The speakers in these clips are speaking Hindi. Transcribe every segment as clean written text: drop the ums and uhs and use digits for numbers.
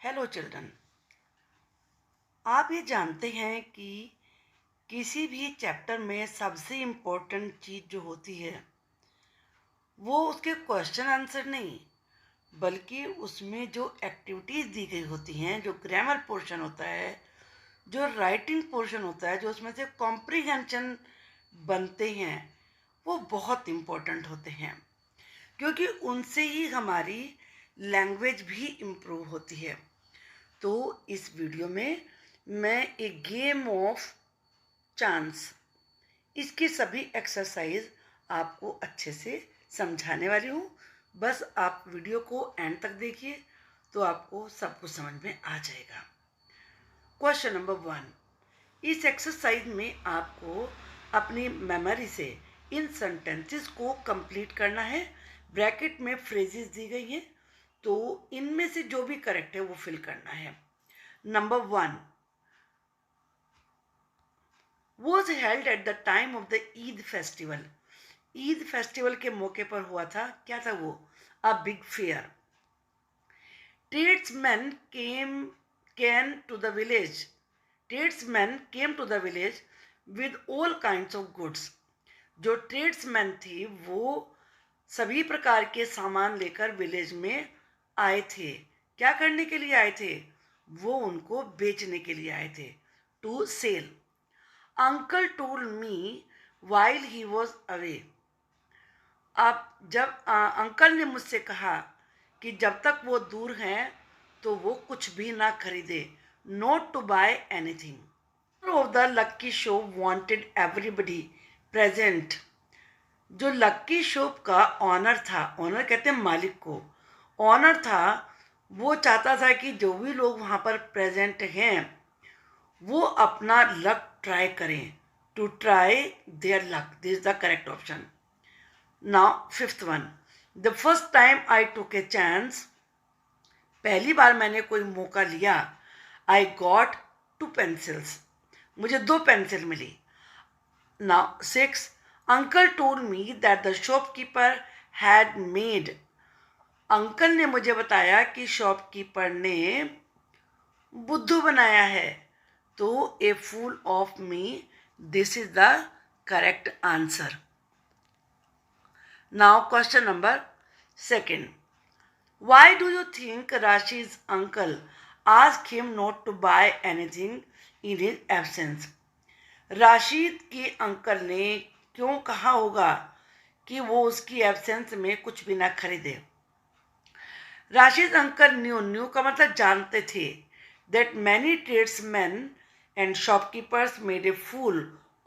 Hello children. आप ये जानते हैं कि किसी भी चैप्टर में सबसे इम्पोर्टेंट चीज़ जो होती है वो उसके क्वेश्चन आंसर नहीं, बल्कि उसमें जो एक्टिविटीज़ दी गई होती हैं, जो ग्रामर पोर्शन होता है, जो राइटिंग पोर्शन होता है, जो उसमें से कॉम्प्रिहेंशन बनते हैं, वो बहुत इम्पोर्टेंट होते हैं, क्योंकि उनसे ही हमारी लैंग्वेज भी इम्प्रूव होती है। तो इस वीडियो में मैं एक गेम ऑफ चांस, इसकी सभी एक्सरसाइज आपको अच्छे से समझाने वाली हूँ। बस आप वीडियो को एंड तक देखिए तो आपको सब कुछ समझ में आ जाएगा। क्वेश्चन नंबर 1, इस एक्सरसाइज में आपको अपनी मेमोरी से इन सेंटेंसेस को कंप्लीट करना है। ब्रैकेट में फ्रेजेस दी गई हैं, तो इनमें से जो भी करेक्ट है वो फिल करना है। Number 1 was held at the time of the Eid festival. Eid festival के मौके पर हुआ था। क्या था वो? A big fair. Tradesmen came to the village. Tradesmen came to the village with all kinds of goods. जो ट्रेड्समैन थी वो सभी प्रकार के सामान लेकर विलेज में आए थे। क्या करने के लिए आए थे? वो उनको बेचने के लिए आए थे। To sell. Uncle told me while he was away. अब जब अंकल ने मुझसे कहा कि जब तक वो दूर हैं तो वो कुछ भी ना खरीदे। Not to buy anything. Of the lucky shop wanted everybody present. जो लक्की शॉप का ऑनर था, ऑनर कहते हैं मालिक को, ऑनर था, वो चाहता था कि जो भी लोग वहाँ पर प्रेजेंट हैं वो अपना लक ट्राई करें। To try their luck, this is the correct option. Now fifth one, the first time I took a chance. पहली बार मैंने कोई मौका लिया। I got 2 pencils. मुझे 2 पेंसिल मिली। Now six, uncle told me that the shopkeeper had made. Uncle ने मुझे बताया कि शॉपकीपर ने बुद्धू बनाया है। तो a fool of me, this is the correct answer. Now question number 2, why do you think Rashid's uncle asked him not to buy anything in his absence. Rashid के अंकल ने क्यों कहा होगा कि वो उसकी एब्सेंस में कुछ भी ना खरीदे? राशिद अंकल न्यू का मतलब जानते थे that many tradesmen and shopkeepers made a fool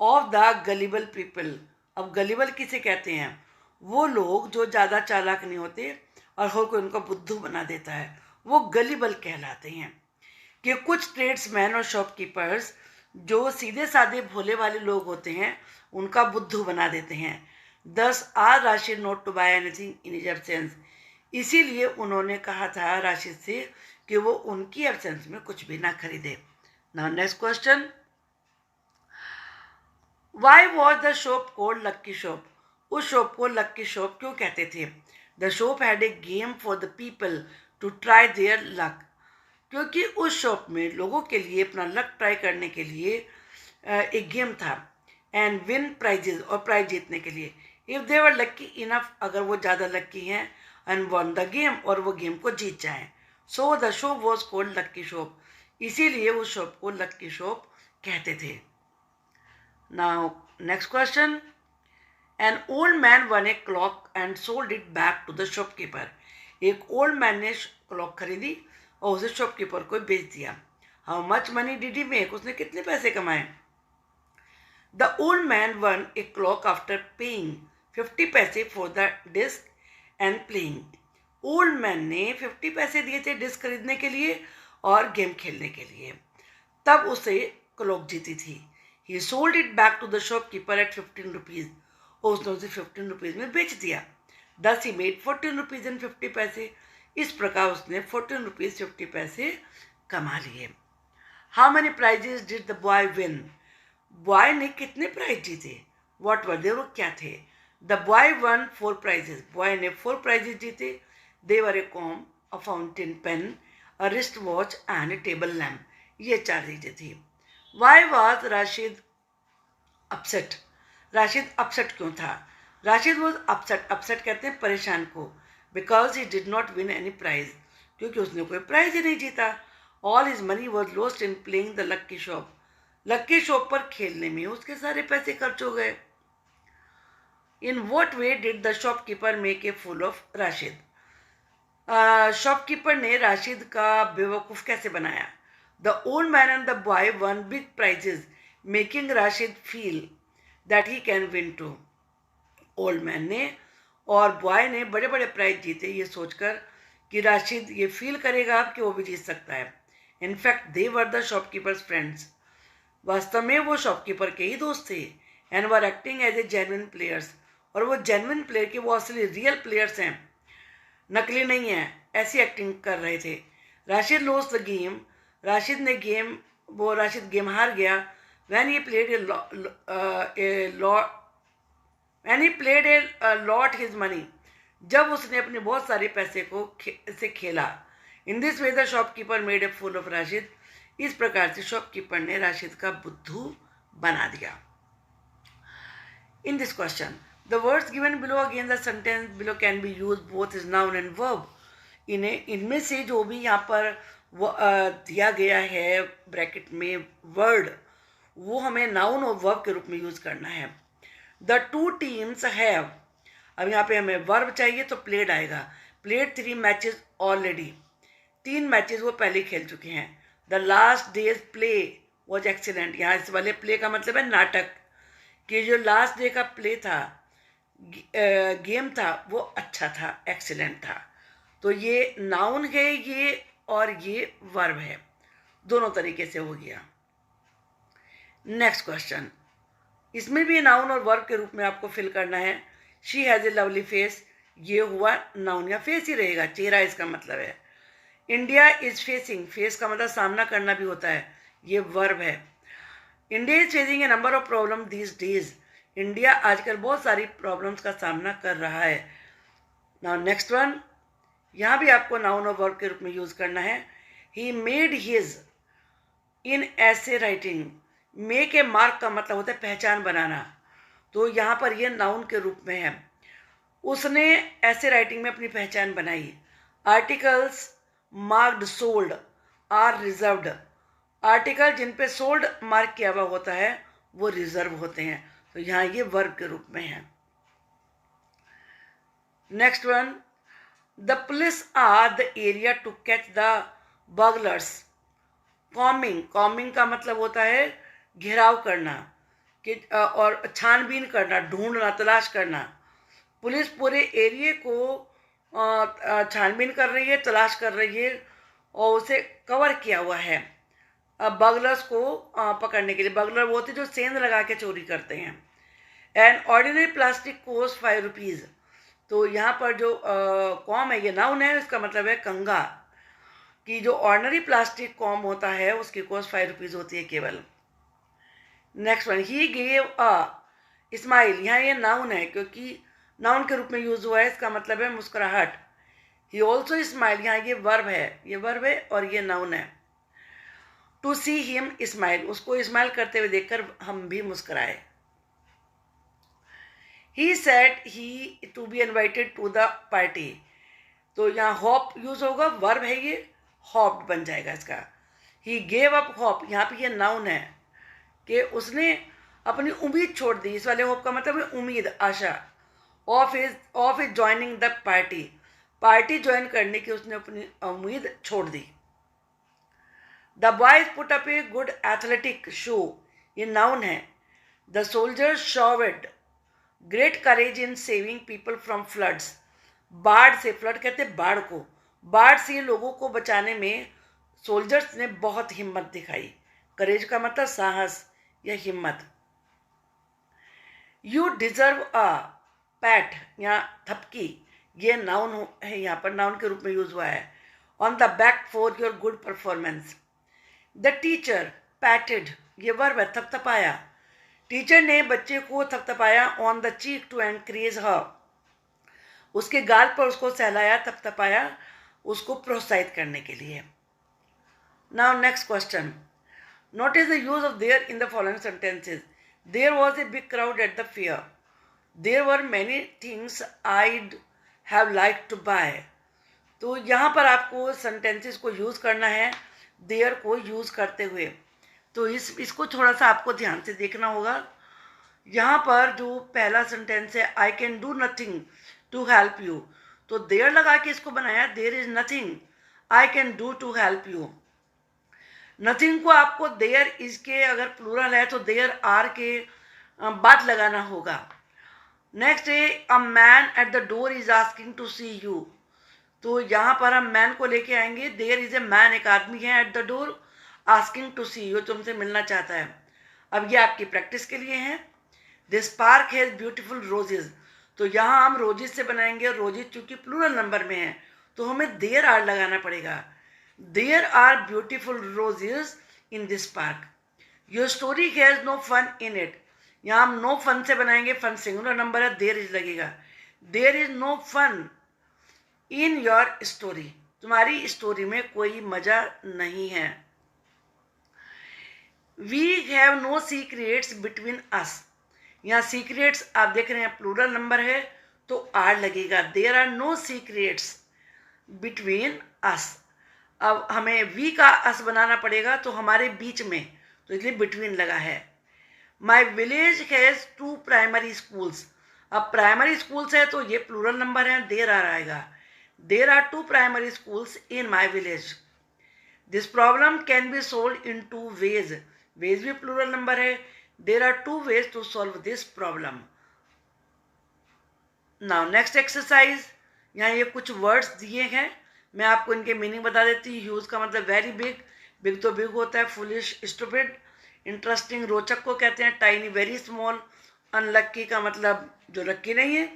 of the gullible people. अब गलिबल किसे कहते हैं? वो लोग जो ज़्यादा चालाक नहीं होते और हर कोई उनको बुद्धू बना देता है, वो गलिबल कहलाते हैं। कि कुछ ट्रेड्समैन और शॉपकीपर्स जो सीधे साधे भोले वाले लोग होते हैं उनका बुद्धू बना देते हैं। दस are Rashid not to buy anything in his absence. इसीलिए उन्होंने कहा था राशिद से कि वो उनकी एब्सेंस में कुछ भी ना खरीदे। Now next question, why was the shop called lucky shop. उस शॉप को लक्की शॉप क्यों कहते थे? The shop had a game for the people to try their luck. क्योंकि उस शॉप में लोगों के लिए अपना लक ट्राई करने के लिए एक गेम था। एंड विन प्राइजेस, और प्राइज जीतने के लिए। If they were lucky enough, अगर वो ज़्यादा लक्की हैं, एंड वन द गेम, और वो गेम को जीत जाएं। So the shop was called lucky shop. इसीलिए उस शॉप को लक्की शॉप कहते थे। Now next question, an old man won a clock and sold it back to the shopkeeper. एक ओल्ड मैन ने क्लॉक खरीदी और उसे शॉपकीपर को बेच दिया। How much money did he make, उसने कितने पैसे कमाए? The old man won a clock after paying 50 पैसे for the disc and playing. Old man ने 50 पैसे दिए थे डिस्क खरीदने के लिए और गेम खेलने के लिए, तब उसे क्लॉक जीती थी। He sold it back to the shopkeeper at 15 rupees, और उसने उसे 15 रुपीज़ में बेच दिया। दस ही मेड 14 रुपीज़ एंड 50 पैसे। इस प्रकार उसने 14 रुपीज़ 50 पैसे कमा लिए। How many prizes did the boy win. Boy ने कितने प्राइज जीते? वॉट वर दे, वो क्या थे? The boy won 4 prizes. Boy ने 4 प्राइजेस जीते। They were a comb, a fountain pen, a wrist watch and a table lamp. ये 4 चीज़ें थी। Why was Rashid upset? Rashid upset क्यों था? राशिद वॉज अपसेट, अपसेट कहते हैं परेशान को, because he did not win any prize, क्योंकि उसने कोई प्राइज ही नहीं जीता। All his money was lost in playing the lucky shop, lucky shop पर खेलने में उसके सारे पैसे खर्च हो गए। In what way did the shopkeeper make a fool of Rashid? Shopkeeper ने राशिद का बेवकूफ़ कैसे बनाया? The old man and the boy won big prizes making Rashid feel that he can win too. Old man ने और बॉय ने बड़े बड़े प्राइज जीते ये सोचकर कि राशिद ये फील करेगा कि वो भी जीत सकता है। In fact they were the shopkeeper's friends, वास्तव में वो शॉपकीपर के ही दोस्त थे। And were acting as a genuine players, और वो जेन्युइन प्लेयर के, वो असली रियल प्लेयर्स हैं, नकली नहीं है, ऐसी एक्टिंग कर रहे थे। Rashid lost the game, Rashid ने गेम, वो राशिद गेम हार गया। When he played a lot his money, जब उसने अपने बहुत सारे पैसे को से खेला। In this way the shopkeeper made a fool of Rashid, इस प्रकार से शॉपकीपर ने राशिद का बुद्धू बना दिया। In this question the words given below again the sentence below can be use both is noun and verb. इनमें से जो भी यहाँ पर दिया गया है ब्रैकेट में वर्ड, वो हमें नाउन और वर्ब के रूप में यूज करना है। द टू टीम्स हैव, अब यहाँ पे हमें वर्ब चाहिए तो प्लेड आएगा। प्लेड 3 मैचेस ऑलरेडी, 3 मैचेस वो पहले खेल चुके हैं। The last days play was excellent, यहाँ इस वाले प्ले का मतलब है नाटक, कि जो लास्ट डे का प्ले था, गेम था, वो अच्छा था, एक्सीलेंट था। तो ये नाउन है ये, और ये वर्ब है, दोनों तरीके से हो गया। नेक्स्ट क्वेश्चन, इसमें भी नाउन और वर्ब के रूप में आपको फिल करना है। She has a lovely face, ये हुआ नाउन या फेस ही रहेगा, चेहरा इसका मतलब है। इंडिया इज फेसिंग, फेस का मतलब सामना करना भी होता है, ये वर्ब है। India is facing A number of problem these days, India आजकल बहुत सारी प्रॉब्लम्स का सामना कर रहा है। नाउ नेक्स्ट वन, यहाँ भी आपको नाउन और वर्ब के रूप में यूज करना है। ही मेड हिज इन ऐसे राइटिंग, मेक ए मार्क का मतलब होता है पहचान बनाना, तो यहाँ पर ये नाउन के रूप में है। उसने ऐसे राइटिंग में अपनी पहचान बनाई। Articles marked sold are reserved, article जिन पे सोल्ड मार्क किया हुआ होता है वो रिजर्व होते हैं, तो यहाँ ये वर्ब के रूप में है। Next one, the police are the area to catch the burglars. Combing, combing का मतलब होता है घेराव करना, कि और छानबीन करना, ढूंढना, तलाश करना। पुलिस पूरे एरिया को छानबीन कर रही है, तलाश कर रही है, और उसे कवर किया हुआ है बगलर्स को पकड़ने के लिए। बगलर वो होते जो सेंध लगा के चोरी करते हैं। And ordinary plastic cost 5 rupees, तो यहाँ पर जो कॉम है ये नाउन है, इसका मतलब है कंगा, कि जो ऑर्डिनरी प्लास्टिक कॉम होता है उसकी कॉस्ट 5 रुपीज़ होती है केवल। Next one, he gave a smile, यहाँ ये नाउन है क्योंकि नाउन के रूप में यूज हुआ है, इसका मतलब है मुस्कुराहट। ही ऑल्सो स्माइल, यहाँ ये वर्ब है, ये वर्ब है और ये नाउन है। टू सी हिम स्माइल, उसको स्माइल करते हुए देखकर हम भी मुस्कुराए। He said he to be invited to the party, तो यहाँ होप यूज होगा, वर्ब है ये, होप्ड बन जाएगा इसका। ही गेव अप होप, यहाँ पे ये नाउन है कि उसने अपनी उम्मीद छोड़ दी, इस वाले होप का मतलब है उम्मीद, आशा। Of is joining the party, party join करने की उसने अपनी उम्मीद छोड़ दी। The boys put up a good athletic show, ये नाउन है। The soldiers showed great courage in saving people from floods, बाढ़ से, फ्लड कहते हैं बाढ़ को, बाढ़ से लोगों को बचाने में सोल्जर्स ने बहुत हिम्मत दिखाई। करेज का मतलब साहस या हिम्मत। यू डिजर्व अ पैट, यहाँ थपकी, ये नाउन है, यहाँ पर नाउन के रूप में यूज हुआ है। On the back for your good performance. The teacher patted, ये वर्ब है, थपथपाया, टीचर ने बच्चे को थपथपाया। On the cheek to encourage her, उसके गाल पर उसको सहलाया, थपथपाया, उसको प्रोत्साहित करने के लिए। Now next question. Notice the use of there in the following sentences. There was a big crowd at the fair. There were many things I'd have liked to buy. तो यहाँ पर आपको सेंटेंसेस को यूज़ करना है देयर को यूज़ करते हुए। तो इसको थोड़ा सा आपको ध्यान से देखना होगा। यहाँ पर जो पहला सेंटेंस है I can do nothing to help you, तो देयर लगा के इसको बनाया, there is nothing I can do to help you. Nothing को आपको देयर इज के अगर प्लूरल है तो देयर आर के बाद लगाना होगा। नेक्स्ट है a man at the door is asking to see you, तो यहाँ पर हम मैन को लेके आएंगे। देयर इज ए मैन, एक आदमी है at the door asking to see you, तुमसे मिलना चाहता है। अब ये आपकी प्रैक्टिस के लिए है। This park has beautiful roses, तो यहाँ हम रोजेज से बनाएंगे। रोजेज चूंकि प्लूरल नंबर में है तो हमें देयर आर लगाना पड़ेगा। There are beautiful roses in this park. Your story has no fun in it, यहाँ हम नो फन से बनाएंगे। फन सिंगुलर नंबर है, देयर इज लगेगा। There is no fun in your story, तुम्हारी स्टोरी में कोई मजा नहीं है। We have no secrets between us, यहाँ सीक्रेट्स आप देख रहे हैं प्लूरल नंबर है तो आर लगेगा। There are no secrets between us. अब हमें वी का अस बनाना पड़ेगा तो हमारे बीच में, तो इसलिए बिटवीन लगा है। My village has 2 primary schools, अब प्राइमरी स्कूल्स है तो ये प्लूरल नंबर है, देर आर आएगा। There are 2 primary schools in my village. This problem can be solve in 2 ways, ways भी प्लूरल नंबर है। There are 2 ways to solve this problem. Now next exercise, यहाँ ये कुछ वर्ड्स दिए हैं, मैं आपको इनके मीनिंग बता देती हूँ। ह्यूज का मतलब वेरी बिग, बिग तो बिग होता है। फुलिश स्टूपिड, इंटरेस्टिंग रोचक को कहते हैं। टाइनी वेरी स्मॉल, अनलक्की का मतलब जो लक्की नहीं है।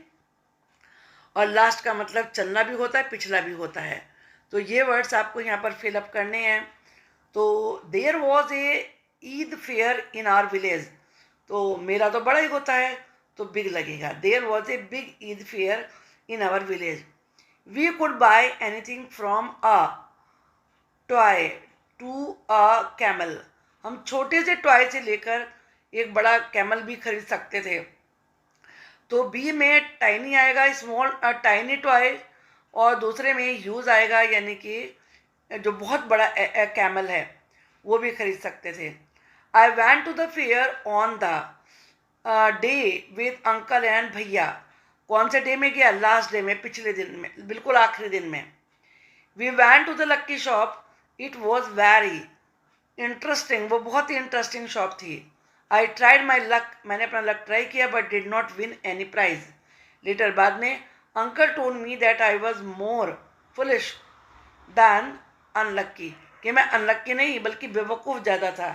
और लास्ट का मतलब चलना भी होता है, पिछला भी होता है। तो ये वर्ड्स आपको यहाँ पर फिलअप करने हैं। तो there was a Eid fair in our village, तो मेरा तो बड़ा ही होता है तो बिग लगेगा। There was a big Eid fair in our village. We could buy anything from a toy to a camel, हम छोटे से टॉय से लेकर एक बड़ा कैमल भी खरीद सकते थे। तो बी में टाइनी आएगा, स्मॉल टाइनी टॉय, और दूसरे में ह्यूज आएगा, यानी कि जो बहुत बड़ा कैमल है वो भी खरीद सकते थे। I want to the fair on the day with uncle and भैया, कौन से डे में गया? लास्ट डे में, पिछले दिन में, बिल्कुल आखिरी दिन में। We went to the lucky shop, it was very interesting, वो बहुत ही इंटरेस्टिंग शॉप थी। आई ट्राइड माई लक, मैंने अपना लक ट्राई किया but did not win any prize. Later बाद में uncle told me that I was more foolish than unlucky, कि मैं अनलक्की नहीं बल्कि बेवकूफ़ ज़्यादा था,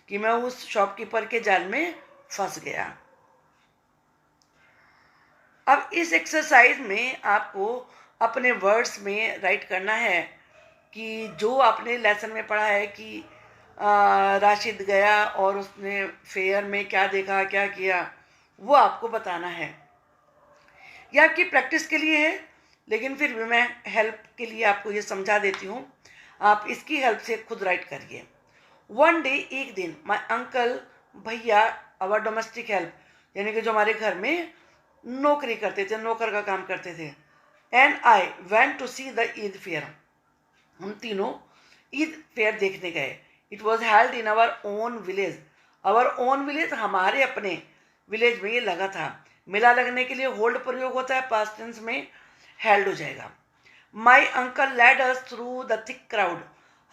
कि मैं उस शॉपकीपर के जाल में फंस गया। अब इस एक्सरसाइज में आपको अपने वर्ड्स में राइट करना है कि जो आपने लेसन में पढ़ा है कि राशिद गया और उसने फेयर में क्या देखा, क्या किया, वो आपको बताना है। यह आपकी प्रैक्टिस के लिए है, लेकिन फिर भी मैं हेल्प के लिए आपको ये समझा देती हूँ। आप इसकी हेल्प से खुद राइट करिए। वन डे, एक दिन, माई अंकल, भैया, आवर डोमेस्टिक हेल्प, यानी कि जो हमारे घर में नौकरी करते थे, नौकर का काम करते थे, and I went to see the Eid fair, हम तीनों ईद फेयर देखने गए। It was held in our own village, our own village, हमारे अपने विलेज में ये लगा था। मेला लगने के लिए होल्ड प्रयोग होता है, पास्ट टेंस में हेल्ड हो जाएगा। My uncle led us through the thick crowd,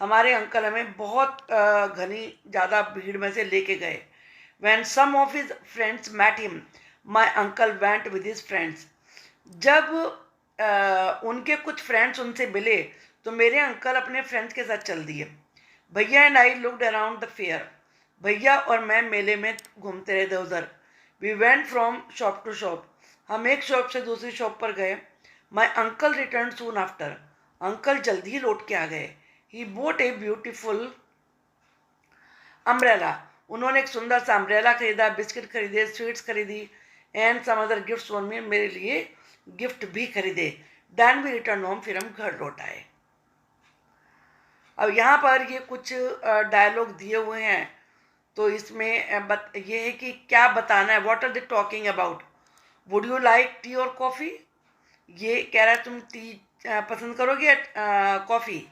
हमारे अंकल हमें बहुत घनी ज़्यादा भीड़ में से लेके गए। When some of his friends met him, my uncle went with his friends, जब उनके कुछ फ्रेंड्स उनसे मिले तो मेरे अंकल अपने फ्रेंड्स के साथ चल दिए। भैया and I looked around the fair, भैया और मैं मेले में घूमते रहे इधर उधर। We went from shop to shop, हम एक शॉप से दूसरी शॉप पर गए। My uncle return soon after, uncle जल्दी ही लौट के आ गए। He bought a beautiful umbrella, उन्होंने एक सुंदर सा अम्ब्रेला खरीदा, बिस्किट खरीदे, स्वीट्स खरीदी, and some other gifts for me, मेरे लिए गिफ्ट भी खरीदे। देन वी रिटर्न होम, फिर हम घर लौट आए। अब यहाँ पर ये कुछ डायलॉग दिए हुए हैं, तो इसमें ये है कि क्या बताना है, what are they talking about. Would you like tea और कॉफ़ी, ये कह रहा है तुम टी पसंद करोगे या coffee.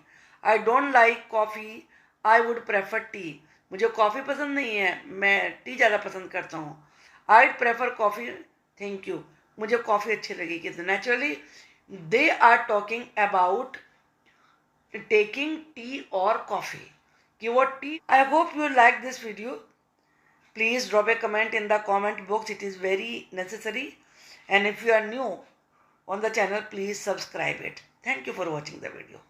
I don't like coffee, I would prefer tea, मुझे कॉफ़ी पसंद नहीं है, मैं टी ज़्यादा पसंद करता हूँ। I prefer coffee, thank you, मुझे कॉफ़ी अच्छी लगेगी। तो naturally they are talking about taking tea और कॉफ़ी, कि वो tea. I hope you like this video, please drop a comment in the comment box, it is very necessary, and if you are new on the channel, please subscribe it. Thank you for watching the video.